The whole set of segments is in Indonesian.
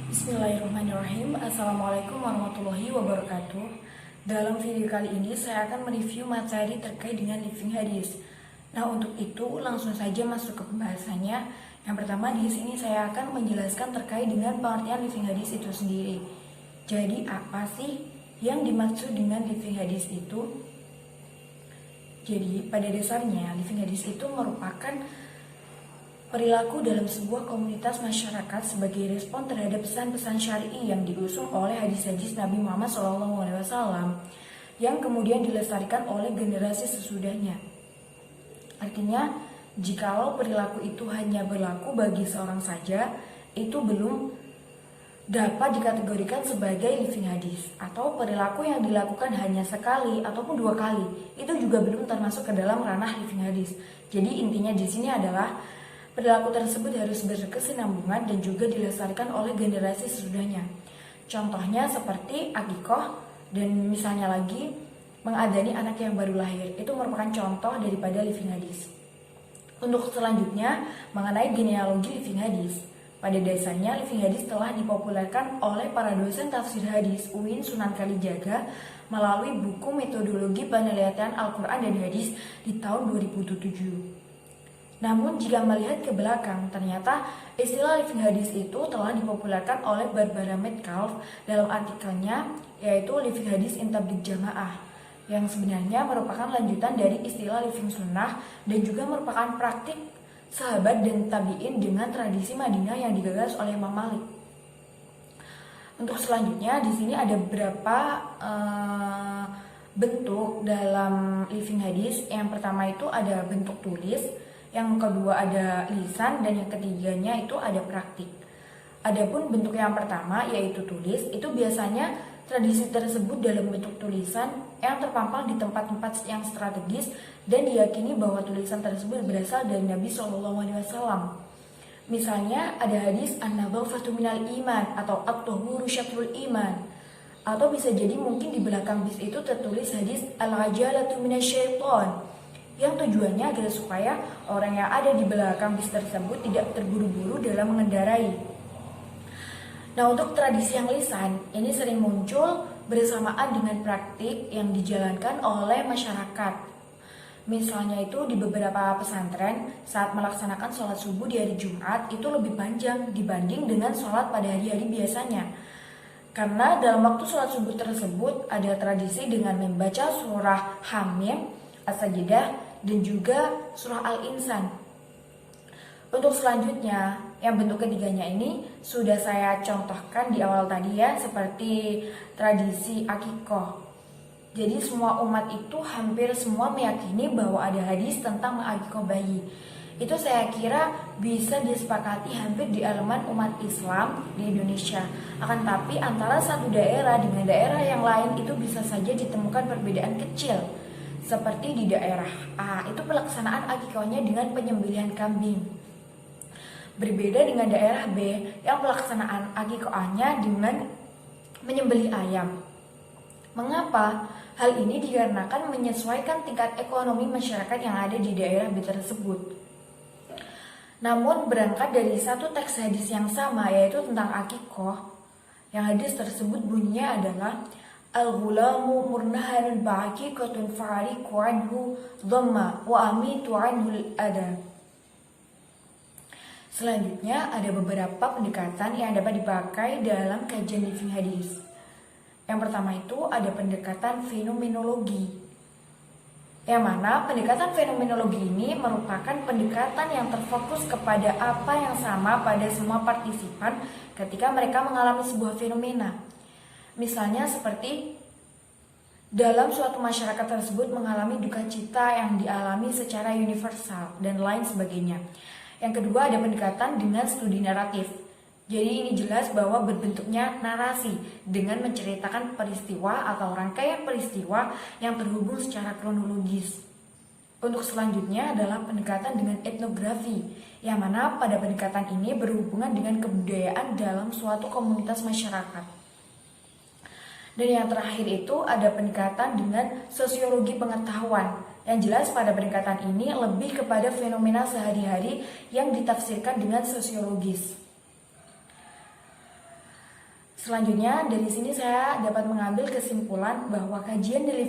Bismillahirrahmanirrahim. Assalamualaikum warahmatullahi wabarakatuh. Dalam video kali ini saya akan mereview materi terkait dengan living hadis. Nah, untuk itu langsung saja masuk ke pembahasannya. Yang pertama, di sini saya akan menjelaskan terkait dengan pengertian living hadis itu sendiri. Jadi apa sih yang dimaksud dengan living hadis itu? Jadi pada dasarnya living hadis itu merupakan perilaku dalam sebuah komunitas masyarakat sebagai respon terhadap pesan-pesan syar'i yang diusung oleh hadis-hadis Nabi Muhammad SAW yang kemudian dilestarikan oleh generasi sesudahnya. Artinya, jikalau perilaku itu hanya berlaku bagi seorang saja, itu belum dapat dikategorikan sebagai living hadis, atau perilaku yang dilakukan hanya sekali ataupun 2 kali, itu juga belum termasuk ke dalam ranah living hadis. Jadi intinya di sini adalah perilaku tersebut harus berkesinambungan dan juga dilestarikan oleh generasi sesudahnya. Contohnya seperti akikoh dan misalnya lagi mengadani anak yang baru lahir. Itu merupakan contoh daripada living hadis. Untuk selanjutnya mengenai genealogi living hadis. Pada dasarnya living hadis telah dipopulerkan oleh para dosen tafsir hadis UIN Sunan Kalijaga melalui buku metodologi penelitian Al-Quran dan hadis di tahun 2007. Namun jika melihat ke belakang, ternyata istilah living hadis itu telah dipopulerkan oleh Barbara Metcalfe dalam artikelnya, yaitu living hadis in tabligh jamaah, yang sebenarnya merupakan lanjutan dari istilah living sunnah dan juga merupakan praktik sahabat dan tabi'in dengan tradisi Madinah yang digagas oleh Imam Malik. Untuk selanjutnya di sini ada beberapa bentuk dalam living hadis. Yang pertama itu ada bentuk tulis, yang kedua ada lisan, dan yang ketiganya itu ada praktik. Adapun bentuk yang pertama yaitu tulis, itu biasanya tradisi tersebut dalam bentuk tulisan yang terpampang di tempat-tempat yang strategis dan diyakini bahwa tulisan tersebut berasal dari Nabi SAW. Misalnya ada hadis an-nadhafatu minal iman atau at-tuhuru syatrul iman, atau bisa jadi mungkin di belakang bis itu tertulis hadis al-ajalatu minasyaiton, yang tujuannya agar supaya orang yang ada di belakang bis tersebut tidak terburu-buru dalam mengendarai. Nah, untuk tradisi yang lisan, ini sering muncul bersamaan dengan praktik yang dijalankan oleh masyarakat. Misalnya itu di beberapa pesantren saat melaksanakan sholat subuh di hari Jumat itu lebih panjang dibanding dengan sholat pada hari-hari biasanya. Karena dalam waktu sholat subuh tersebut ada tradisi dengan membaca surah Hamim, As-Sajdah, dan juga surah Al-Insan. Untuk selanjutnya, yang bentuk ketiganya ini sudah saya contohkan di awal tadi ya, seperti tradisi akikoh. Jadi semua umat itu hampir semua meyakini bahwa ada hadis tentang mengakikoh bayi. Itu saya kira bisa disepakati hampir di elemen umat Islam di Indonesia. Akan tapi antara satu daerah dengan daerah yang lain itu bisa saja ditemukan perbedaan kecil. Seperti di daerah A, itu pelaksanaan akikohnya dengan penyembelihan kambing. Berbeda dengan daerah B, yang pelaksanaan akikohnya dengan menyembelih ayam. Mengapa? Hal ini dikarenakan menyesuaikan tingkat ekonomi masyarakat yang ada di daerah B tersebut. Namun berangkat dari satu teks hadis yang sama, yaitu tentang akikoh, yang hadis tersebut bunyinya adalah Al-ghulamu murnahanun ba'akikatun fa'ariku anhu dhamma wa amitu anhu al-adha. Selanjutnya ada beberapa pendekatan yang dapat dipakai dalam kajian living hadis. Yang pertama itu ada pendekatan fenomenologi, yang mana pendekatan fenomenologi ini merupakan pendekatan yang terfokus kepada apa yang sama pada semua partisipan ketika mereka mengalami sebuah fenomena. Misalnya seperti dalam suatu masyarakat tersebut mengalami duka cita yang dialami secara universal dan lain sebagainya. Yang kedua ada pendekatan dengan studi naratif. Jadi ini jelas bahwa berbentuknya narasi dengan menceritakan peristiwa atau rangkaian peristiwa yang terhubung secara kronologis. Untuk selanjutnya adalah pendekatan dengan etnografi, yang mana pada pendekatan ini berhubungan dengan kebudayaan dalam suatu komunitas masyarakat. Dan yang terakhir itu ada pendekatan dengan sosiologi pengetahuan. Yang jelas pada pendekatan ini lebih kepada fenomena sehari-hari yang ditafsirkan dengan sosiologis. Selanjutnya, dari sini saya dapat mengambil kesimpulan bahwa kajian dari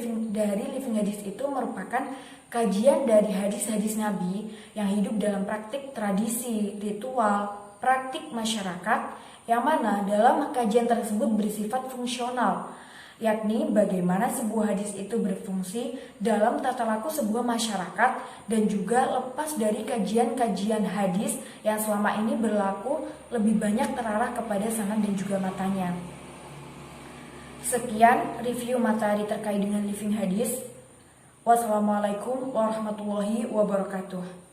Living Hadis itu merupakan kajian dari hadis-hadis Nabi yang hidup dalam praktik tradisi, ritual, praktik masyarakat, yang mana dalam kajian tersebut bersifat fungsional, yakni bagaimana sebuah hadis itu berfungsi dalam tata laku sebuah masyarakat dan juga lepas dari kajian-kajian hadis yang selama ini berlaku lebih banyak terarah kepada sanad dan juga matanya. Sekian review materi terkait dengan Living Hadis. Wassalamualaikum warahmatullahi wabarakatuh.